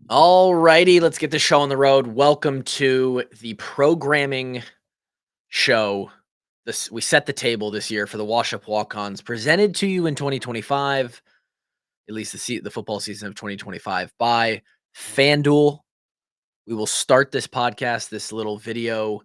All righty, let's get the show on the road. Welcome to the programming show. This we set the table this year for the Wash Up Walk-Ons, presented to you in 2025, at least the football season of 2025 by FanDuel. We will start this podcast, this little video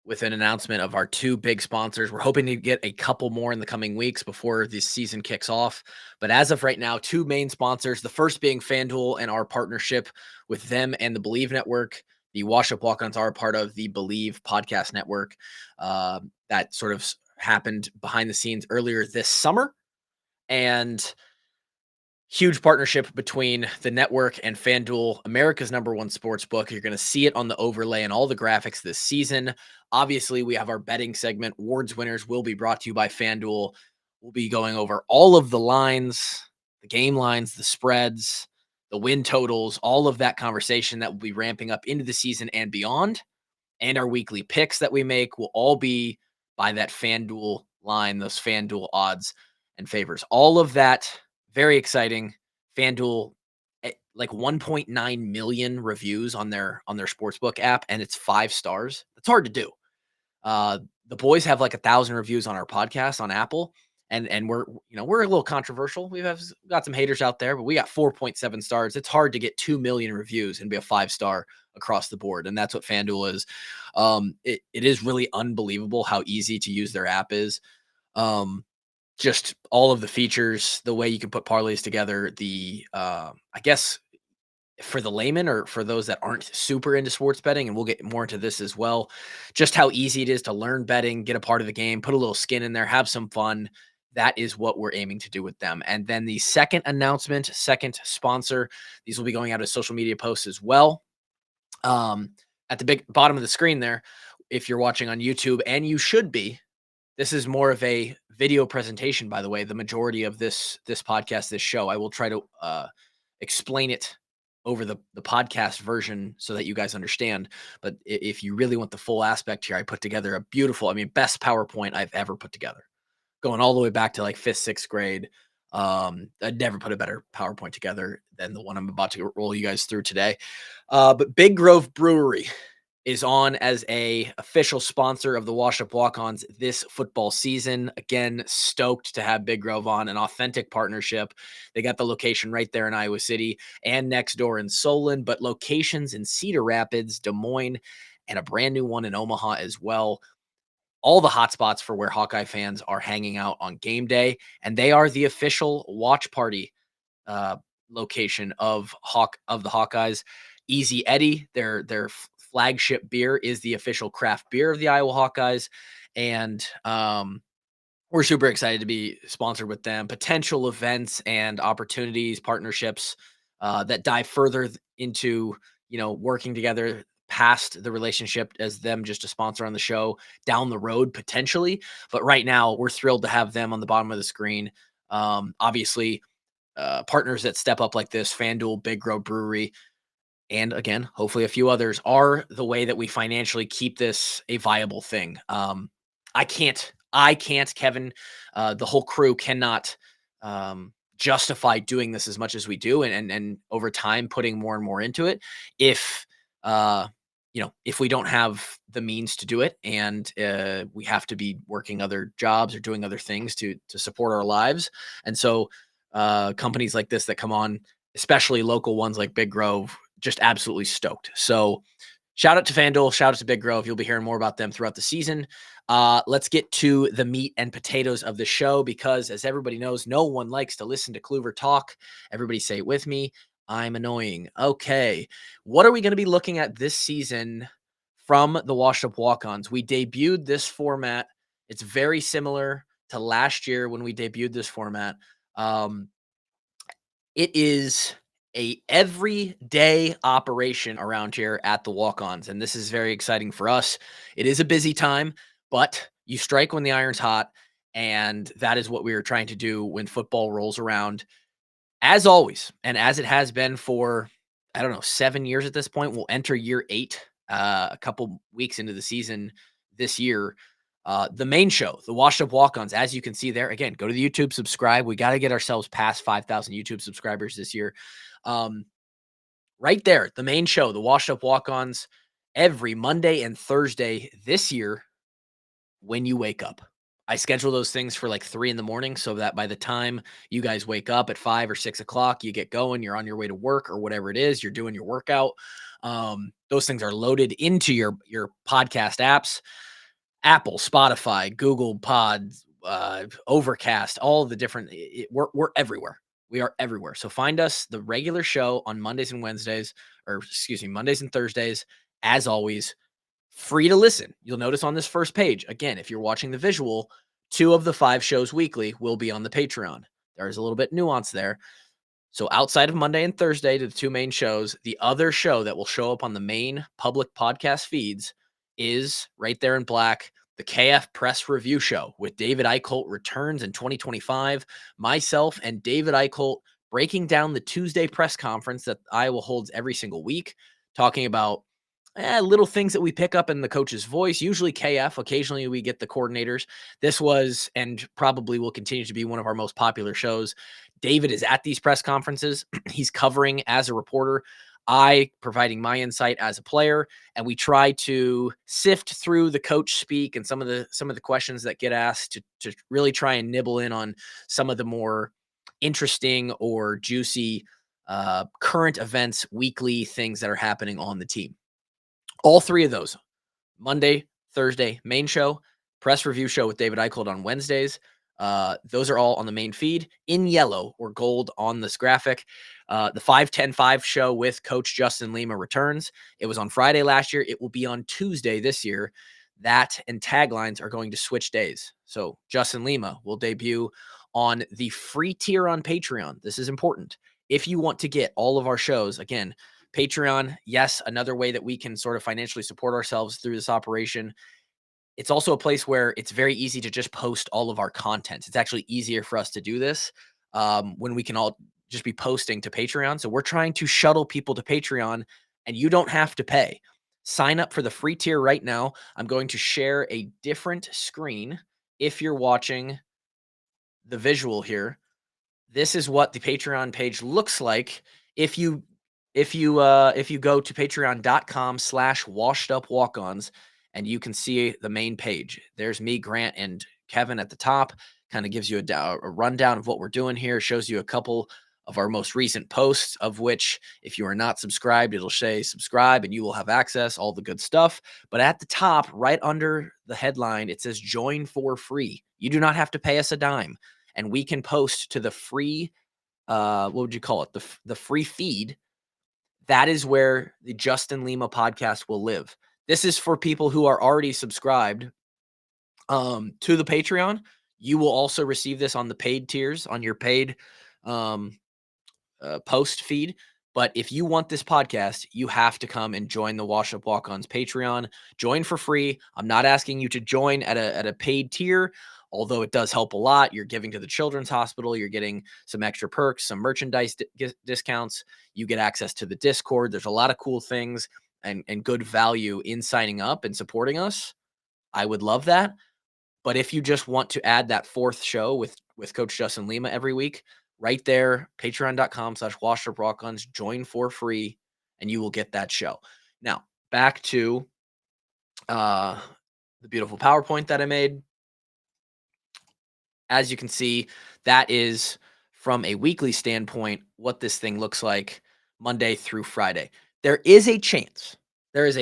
with an announcement of our two big sponsors. We're hoping to get a couple more in the coming weeks before this season kicks off. But as of right now, two main sponsors, the first being FanDuel and our partnership with them and the Believe Network. The Wash Up Walk-Ons are part of the Believe podcast network. That sort of happened behind the scenes earlier this summer. And huge partnership between the network and FanDuel, America's number one sports book. You're going to see it on the overlay and all the graphics this season. Obviously, we have our betting segment. Awards winners will be brought to you by FanDuel. We'll be going over all of the lines, the game lines, the spreads, the win totals, all of that conversation that will be ramping up into the season and beyond. And our weekly picks that we make will all be by that FanDuel line, those FanDuel odds and favors. All of that very exciting. FanDuel, like 1.9 million reviews on their sportsbook app, and it's 5 stars. That's hard to do. The boys have like 1,000 reviews on our podcast on Apple, and we're a little controversial. Got some haters out there, but we got 4.7 stars. It's hard to get 2 million reviews and be a 5 star across the board, and that's what FanDuel is. It is really unbelievable how easy to use their app is. Just all of the features, the way you can put parlays together, I guess for the layman or for those that aren't super into sports betting, and we'll get more into this as well, just how easy it is to learn betting, get a part of the game, put a little skin in there, have some fun. That is what we're aiming to do with them. And then the second announcement, second sponsor, these will be going out as social media posts as well. At the big bottom of the screen there, if you're watching on YouTube, and you should be, this is more of a video presentation, by the way. The majority of this podcast, this show, I will try to explain it over the podcast version so that you guys understand. But if you really want the full aspect here, I put together a beautiful, best PowerPoint I've ever put together, going all the way back to like fifth, sixth grade. I'd never put a better PowerPoint together than the one I'm about to roll you guys through today. But Big Grove Brewery is on as a official sponsor of the Wash Up Walk-Ons this football season. Again, stoked to have Big Grove on, an authentic partnership. They got the location right there in Iowa City and next door in Solon, but locations in Cedar Rapids, Des Moines, and a brand new one in Omaha as well. All the hotspots for where Hawkeye fans are hanging out on game day, and they are the official watch party uh, location of the Hawkeyes. Easy Eddie, their flagship beer, is the official craft beer of the Iowa Hawkeyes, and we're super excited to be sponsored with them. Potential events and opportunities, partnerships that dive further into working together past the relationship as them just a sponsor on the show down the road potentially. But right now, we're thrilled to have them on the bottom of the screen. Obviously, partners that step up like this, FanDuel, Big Grove Brewery, and again, hopefully a few others, are the way that we financially keep this a viable thing. I can't, Kevin, the whole crew cannot justify doing this as much as we do, and over time putting more and more into it if uh, if we don't have the means to do it, and we have to be working other jobs or doing other things to support our lives. And so companies like this that come on, especially local ones like Big Grove, just absolutely stoked. So shout out to FanDuel, shout out to Big Grove. You'll be hearing more about them throughout the season. Let's get to the meat and potatoes of the show, because as everybody knows, no one likes to listen to Kluver talk. Everybody say it with me. I'm annoying. Okay. What are we going to be looking at this season from the Washed Up Walk-Ons? We debuted this format. It's very similar to last year when we debuted this format. Um, it is a everyday operation around here at the Walk-Ons, and this is very exciting for us. It is a busy time, but you strike when the iron's hot, and that is what we are trying to do when football rolls around. As always, and as it has been for, I don't know, 7 years at this point, we'll enter year 8, a couple weeks into the season this year. The main show, the Washed Up Walk-Ons, as you can see there. Again, go to the YouTube, subscribe. We got to get ourselves past 5,000 YouTube subscribers this year. Um, Right there, the main show, the Washed Up Walk-Ons, every Monday and Thursday this year when you wake up. I schedule those things for like 3 in the morning so that by the time you guys wake up at 5 or 6 o'clock, you get going, you're on your way to work or whatever it is, you're doing your workout. Those things are loaded into your podcast apps, Apple, Spotify, Google Pods, Overcast, all the different. We're everywhere. We are everywhere. So find us the regular show on Mondays and Wednesdays, or excuse me, Mondays and Thursdays. As always, free to listen. You'll notice on this first page, again, if you're watching the visual, 2 of the 5 shows weekly will be on the Patreon. There's a little bit nuance there. So outside of Monday and Thursday to the 2 main shows, the other show that will show up on the main public podcast feeds is right there in black, the KF Press Review Show with David Eichholt returns in 2025. Myself and David Eichholt breaking down the Tuesday press conference that Iowa holds every single week, talking about little things that we pick up in the coach's voice, usually KF. Occasionally we get the coordinators. This was and probably will continue to be one of our most popular shows. David is at these press conferences. He's covering as a reporter. I providing my insight as a player, and we try to sift through the coach speak and some of the questions that get asked to really try and nibble in on some of the more interesting or juicy current events, weekly things that are happening on the team. All 3 of those, Monday, Thursday, main show, press review show with David Eichholt on Wednesdays. Those are all on the main feed in yellow or gold on this graphic. The 5-10-5 show with Coach Justin Lima returns. It was on Friday last year. It will be on Tuesday this year. That and taglines are going to switch days. So Justin Lima will debut on the free tier on Patreon. This is important. If you want to get all of our shows, again, Patreon, yes, another way that we can sort of financially support ourselves through this operation. It's also a place where it's very easy to just post all of our content. It's actually easier for us to do this when we can all just be posting to Patreon. So we're trying to shuttle people to Patreon, and you don't have to pay. Sign up for the free tier right now. I'm going to share a different screen if you're watching the visual here. This is what the Patreon page looks like if you go to patreon.com/washedupwalkons, and you can see the main page. There's me, Grant, and Kevin at the top. Kind of gives you a rundown of what we're doing here. Shows you a couple of our most recent posts, of which, if you are not subscribed, it'll say subscribe and you will have access, all the good stuff. But at the top, right under the headline, it says join for free. You do not have to pay us a dime, and we can post to the free, what would you call it? The free feed. That is where the Justin Lima podcast will live. This is for people who are already subscribed to the Patreon. You will also receive this on the paid tiers, on your paid post feed. But if you want this podcast, you have to come and join the Wash Up Walk-Ons Patreon. Join for free. I'm not asking you to join at a paid tier, although it does help a lot. You're giving to the Children's Hospital. You're getting some extra perks, some merchandise discounts. You get access to the Discord. There's a lot of cool things and good value in signing up and supporting us. I would love that. But if you just want to add that 4th show with Coach Justin Lima every week, right there, patreon.com/washedupwalkons, join for free, and you will get that show. Now, back to the beautiful PowerPoint that I made. As you can see, that is from a weekly standpoint what this thing looks like Monday through Friday. There is a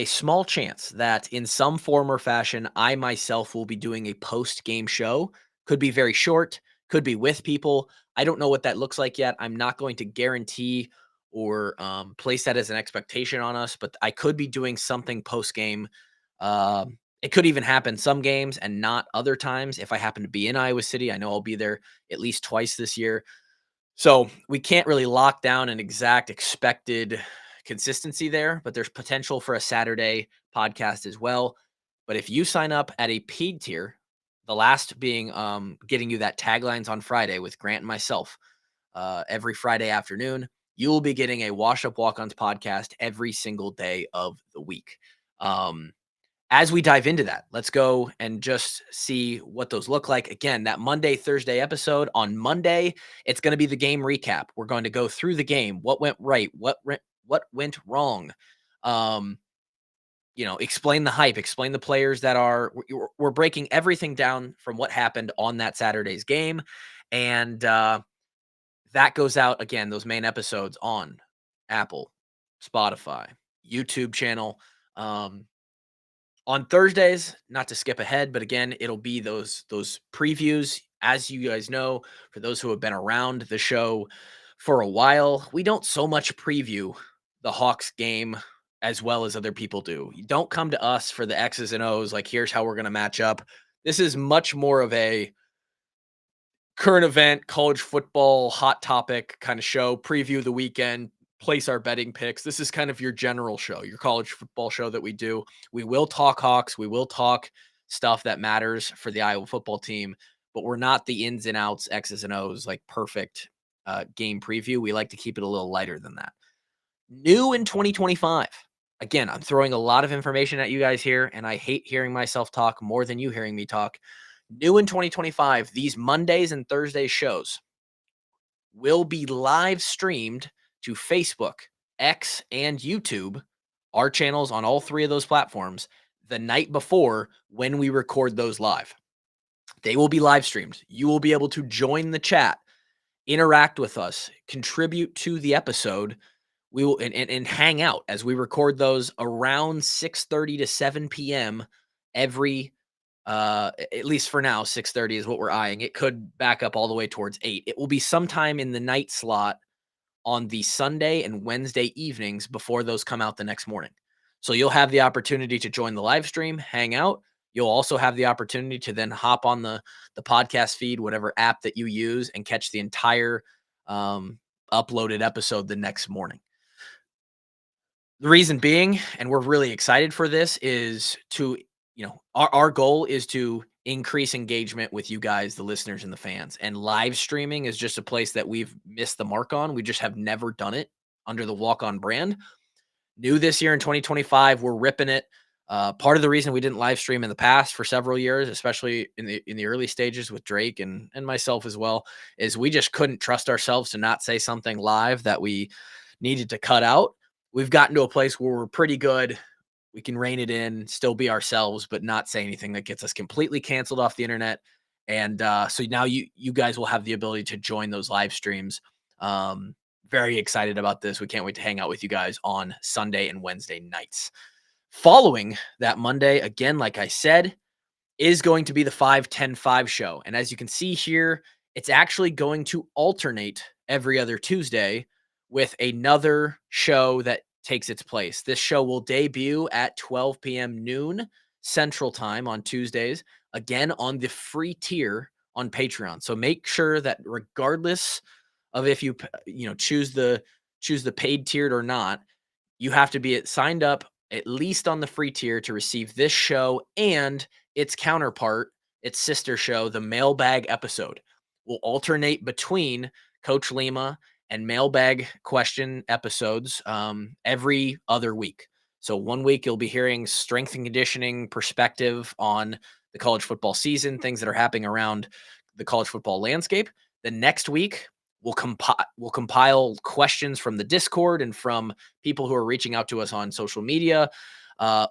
small chance that in some form or fashion, I myself will be doing a post-game show. Could be very short, could be with people. I don't know what that looks like yet. I'm not going to guarantee or place that as an expectation on us, but I could be doing something post-game. It could even happen some games and not other times. If I happen to be in Iowa City, I know I'll be there at least twice this year. So we can't really lock down an exact expected consistency there, but there's potential for a Saturday podcast as well. But if you sign up at a paid tier, the last being getting you that taglines on Friday with Grant and myself every Friday afternoon, you will be getting a Wash Up Walk-Ons podcast every single day of the week. As we dive into that, let's go and just see what those look like. Again, that Monday, Thursday episode on Monday, it's going to be the game recap. We're going to go through the game, what went right, what what went wrong. Um, explain the hype, explain the players that are we're breaking everything down from what happened on that Saturday's game. And that goes out again, those main episodes on Apple, Spotify, YouTube channel. Um, on Thursdays, not to skip ahead, but again, it'll be those previews. As you guys know, for those who have been around the show for a while, we don't so much preview the Hawks game as well as other people do. You don't come to us for the X's and O's, like here's how we're going to match up. This is much more of a current event, college football, hot topic kind of show, preview the weekend, place our betting picks. This is kind of your general show, your college football show that we do. We will talk Hawks, we will talk stuff that matters for the Iowa football team, but we're not the ins and outs, X's and O's, like perfect game preview. We like to keep it a little lighter than that. New in 2025. Again, I'm throwing a lot of information at you guys here, and I hate hearing myself talk more than you hearing me talk. New in 2025, these Mondays and Thursday shows will be live streamed to Facebook, X, and YouTube, our channels on all three of those platforms, the night before when we record those live. They will be live streamed. You will be able to join the chat, interact with us, contribute to the episode. We will and hang out as we record those around 6:30 to 7 p.m. every at least for now. 6:30 is what we're eyeing. It could back up all the way towards 8. It will be sometime in the night slot on the Sunday and Wednesday evenings before those come out the next morning. So you'll have the opportunity to join the live stream, hang out. You'll also have the opportunity to then hop on the podcast feed, whatever app that you use, and catch the entire um, uploaded episode the next morning. The reason being, and we're really excited for this, is to, our goal is to increase engagement with you guys, the listeners and the fans. And live streaming is just a place that we've missed the mark on. We just have never done it under the Walk On brand. New this year in 2025, we're ripping it. Part of the reason we didn't live stream in the past for several years, especially in the early stages with Drake and myself as well, is we just couldn't trust ourselves to not say something live that we needed to cut out. We've gotten to a place where we're pretty good. We can rein it in, still be ourselves, but not say anything that gets us completely canceled off the internet. And so now you guys will have the ability to join those live streams. Very excited about this. We can't wait to hang out with you guys on Sunday and Wednesday nights. Following that Monday, again, like I said, is going to be the 5-10-5 show. And as you can see here, it's actually going to alternate every other Tuesday with another show that takes its place. This show will debut at 12 p.m. noon Central Time on Tuesdays, again on the free tier on Patreon. So make sure that regardless of if you choose the paid tiered or not, you have to be signed up at least on the free tier to receive this show and its counterpart, its sister show, the mailbag episode. Will alternate between Coach Lima and mailbag question episodes every other week. So 1 week you'll be hearing strength and conditioning perspective on the college football season, things that are happening around the college football landscape. The next week we'll compile questions from the Discord and from people who are reaching out to us on social media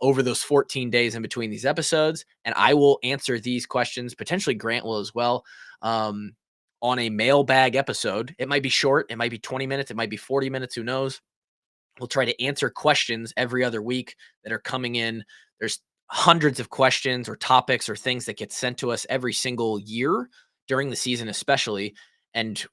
over those 14 days in between these episodes. And I will answer these questions. Potentially Grant will as well on a mailbag episode. It might be short. It might be 20 minutes. It might be 40 minutes. Who knows? We'll try to answer questions every other week that are coming in. There's hundreds of questions or topics or things that get sent to us every single year during the season, especially. And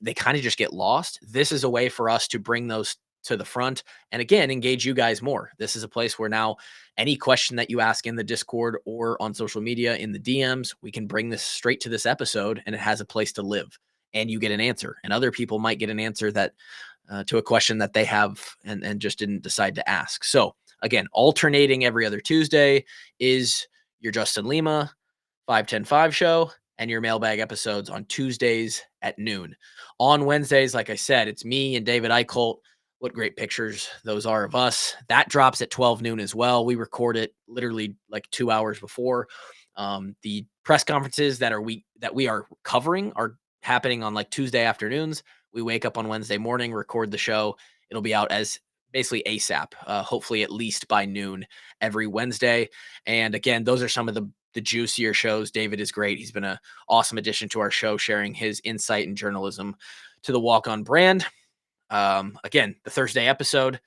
they kind of just get lost. This is a way for us to bring those to the front and again engage you guys more. This is a place where now any question that you ask in the Discord or on social media in the DMs, we can bring this straight to this episode and it has a place to live and you get an answer. And other people might get an answer that to a question that they have and just didn't decide to ask. So again, alternating every other Tuesday is your Justin Lima 5-10-5 show and your mailbag episodes on Tuesdays at noon. On Wednesdays, like I said, it's me and David Eichholt. What great pictures those are of us. That drops at 12 noon as well. We record it literally like 2 hours before. The press conferences that we are covering are happening on like Tuesday afternoons. We wake up on Wednesday morning, record the show. It'll be out as basically ASAP, hopefully at least by noon every Wednesday. And again, those are some of the juicier shows. David is great. He's been an awesome addition to our show, sharing his insight and journalism to the Walk On brand. Again, the Thursday episode,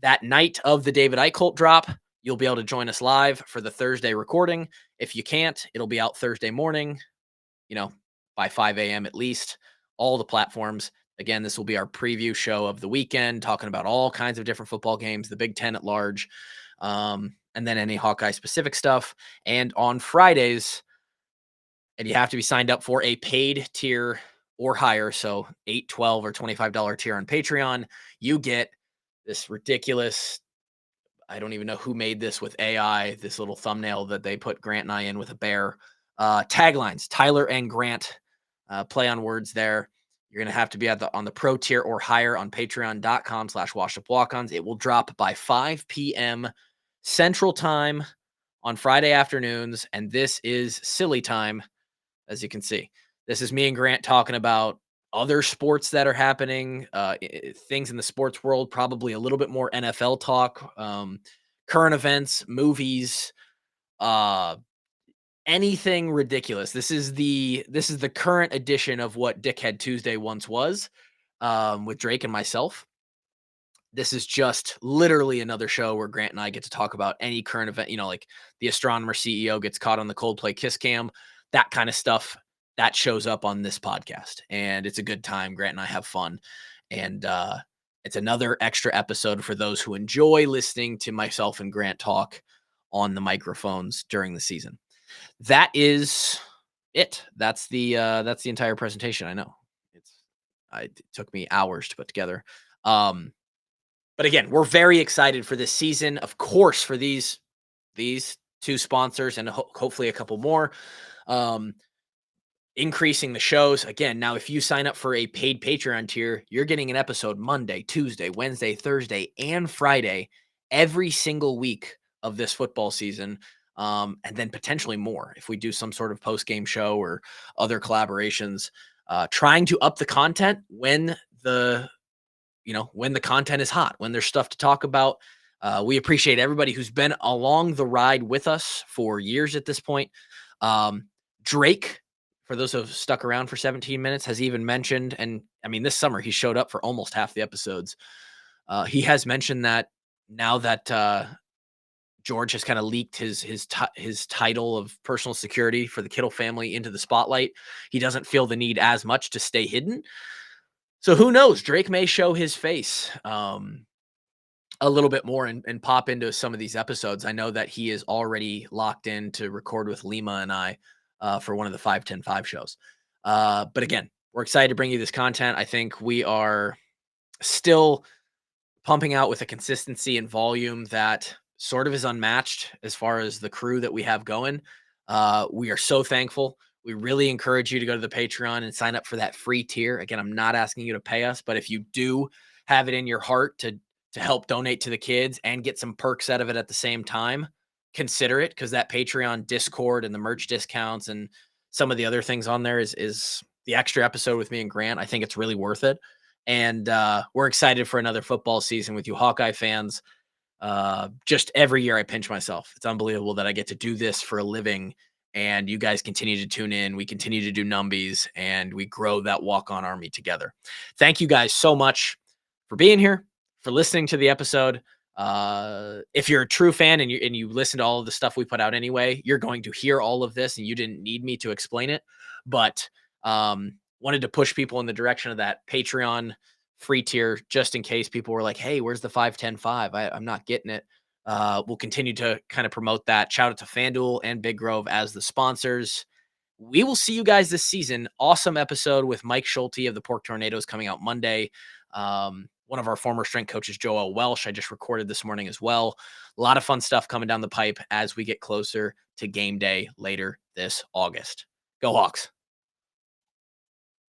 that night of the David Eichholt drop, you'll be able to join us live for the Thursday recording. If you can't, it'll be out Thursday morning, you know, by 5 a.m. at least, all the platforms. Again, this will be our preview show of the weekend, talking about all kinds of different football games, the Big Ten at large, and then any Hawkeye specific stuff. And on Fridays, and you have to be signed up for a paid tier or higher, so $8, $12, or $25 tier on Patreon, you get this ridiculous, I don't even know who made this with AI, this little thumbnail that they put Grant and I in with a bear. Taglines, Tyler and Grant, play on words there. You're going to have to be on the pro tier or higher on patreon.com/washupwalkons. It will drop by 5 p.m. Central Time on Friday afternoons, and this is silly time, as you can see. This is me and Grant talking about other sports that are happening, things in the sports world, probably a little bit more NFL talk, current events, movies, uh, anything ridiculous. This is the current edition of what Dickhead Tuesday once was, with Drake and myself. This is just literally another show where Grant and I get to talk about any current event, like the astronomer CEO gets caught on the Coldplay kiss cam, that kind of stuff that shows up on this podcast. And it's a good time. Grant and I have fun. And it's another extra episode for those who enjoy listening to myself and Grant talk on the microphones during the season. That is it. That's the entire presentation. I know it took me hours to put together. But again, we're very excited for this season. Of course, for these two sponsors and hopefully a couple more, increasing the shows. Again, now if you sign up for a paid Patreon tier, you're getting an episode Monday, Tuesday, Wednesday, Thursday, and Friday every single week of this football season. And then potentially more if we do some sort of post game show or other collaborations. Trying to up the content when the content is hot, when there's stuff to talk about. We appreciate everybody who's been along the ride with us for years at this point. Drake, for those who have stuck around for 17 minutes, has even mentioned, and I mean, this summer he showed up for almost half the episodes. He has mentioned that now that George has kind of leaked his title of personal security for the Kittle family into the spotlight, he doesn't feel the need as much to stay hidden. So who knows? Drake may show his face a little bit more and pop into some of these episodes. I know that he is already locked in to record with Lima and I for one of the 5-10-5 shows. But again, we're excited to bring you this content. I think we are still pumping out with a consistency and volume that sort of is unmatched as far as the crew that we have going. We are so thankful. We really encourage you to go to the Patreon and sign up for that free tier. Again, I'm not asking you to pay us, but if you do have it in your heart to help donate to the kids and get some perks out of it at the same time, consider it, because that Patreon Discord and the merch discounts and some of the other things on there is the extra episode with me and Grant. I think it's really worth it. And we're excited for another football season with you Hawkeye fans. Just every year I pinch myself. It's unbelievable that I get to do this for a living and you guys continue to tune in. We continue to do numbies and we grow that walk on army together. Thank you guys so much for being here, for listening to the episode. If you're a true fan and you listen to all of the stuff we put out anyway, you're going to hear all of this and you didn't need me to explain it, but wanted to push people in the direction of that Patreon free tier just in case people were like, hey, where's the 5-10-5? I'm not getting it. We'll continue to kind of promote that. Shout out to FanDuel and Big Grove as the sponsors. We will see you guys this season. Awesome episode with Mike Schulte of the Pork Tornadoes coming out Monday. One of our former strength coaches, Joel Welsh, I just recorded this morning as well. A lot of fun stuff coming down the pipe as we get closer to game day later this August. Go Hawks.